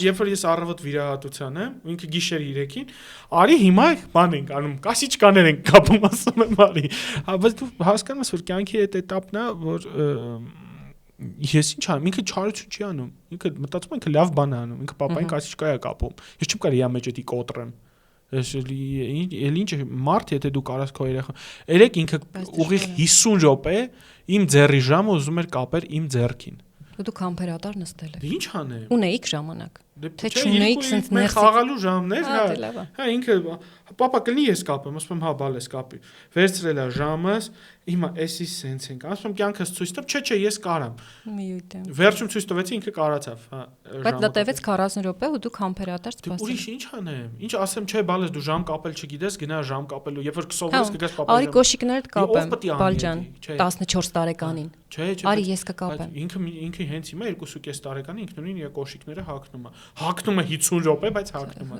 Երբ որ ես առավոտ վիրահատության եմ, ինքը գիշեր 3-ին, արի հիմա բան ենք անում, կասիչկաներ ենք կապում, ասում եմ արի։ Բայց դու հասկանում ես, որ կյանքի այդ էտապն է, որ ես ինչ անեմ, ինքը չարություն չի անում։ Ինքը մտածում է ինքը լավ բան է անում, ինքը papayin կասիչկա է կապում։ Ես չեմ կարող իրա մեջ էդի կոտրեմ։ Ես էլ ինչ մարդ, եթե դու կարաս քո երեխան, երեք ինքը ուղիղ 50 րոպե իմ ձեռի ժամը ուզում էր կապել իմ ձեռքին։ Դու կամպերատար նստել ես։ Ինչ անեմ։ Ունեիք ժամանակ։ Թե չունեիք sense ներս խաղալու ժամներ, հա։ Հա ինքը պապա կլինի ես կապեմ, ասում եմ հա բալես կապի։ Վերցրել է ժամս, հիմա էսի sense ենք։ Ասում եմ կյանքս ցույց տամ, չէ, ես կարամ։ Միույտ եմ։ Վերջում ցույց տվեցի ինքը կարացավ, հա։ Բայց դա տևեց 40 րոպե ու դու կամպերատար սպասել։ Ուրիշ ինչ անեմ։ Ինչ ասեմ, չէ, բալես դու ժամ կապել չգիտես, գնա ժամ կապելու, երբ որ կսովորես կգաս պապա։ Արի կոշիկներդ կապեմ, Բալջան, 14 տարեկանին։ Չէ, Արի ես կկապեմ։ Ինքը հենց հիմա 2.5 տարեկանի ինքնուրույն իր կոշիկները հագնում է։ Հագնում է 50 րոպե, բայց հագնում է։